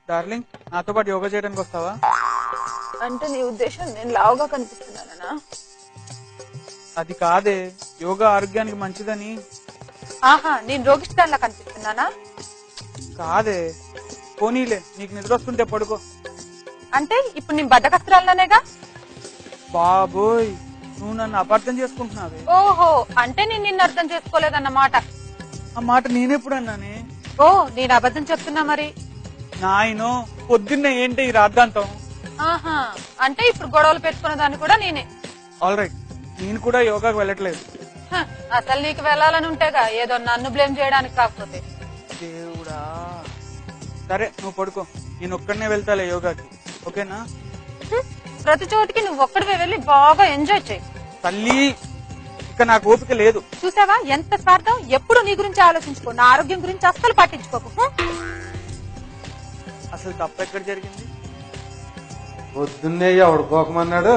Darling నాతో పాటు యోగా చేయడానికి వస్తావా? అంటే నీ ఉద్దేశం నేను లావుగా కనిపిస్తున్నానా? అది కాదే, యోగా ఆరోగ్యానికి మంచిదని. ఆహా, నేను రోగిష్టాన్లా కనిపిస్తున్నానా? కాదే, పోనీలే, నీకు నిద్ర వస్తుంటే పడుకో. అంటే ఇప్పుడు నేను బద్దకస్తురాలనేగా? బాబోయ్, నువ్వు నన్ను అపార్థం చేసుకుంటున్నావే. ఓహో, అంటే నేను నిన్ను అర్థం చేసుకోలేదన్నమాట. ఆ మాట నేనెప్పుడు అన్నానే? ఓ, నేను అబద్ధం చెప్తున్నా మరి. నాయనో, పొద్దున్నే ఏంటి ఈ రాద్ధాంతం? ఆహా, అంటే ఇప్పుడు గొడవలు పెట్టుకున్న దాన్ని కూడా నేనే. ఆల్ రైట్, నేను కూడా యోగాకి వెళ్ళట్లేదు. హ, అసలు నీకు వెళ్ళాలని ఉంటేగా, ఏదో నన్ను బ్లేమ్ చేయడానికి కాకపోతే. దేవుడా, సరే నువ్వు పడుకో, నేను ఒక్కడనే వెళ్తాలే యోగాకి, ఓకేనా? ప్రతి చోటికి నువ్వు ఒక్కడివే వెళ్ళి బాగా ఎంజాయ్ చేయి. తల్లి, ఇక నాకు ఓపిక లేదు. చూసావా ఎంత స్వార్థం? ఎప్పుడు నీ గురించి ఆలోచించుకో, నా ఆరోగ్యం గురించి అస్సలు పట్టించుకోకు. అసలు తప్పు ఎక్కడ జరిగింది? పొద్దున్నే ఎవడు కోకమన్నాడు?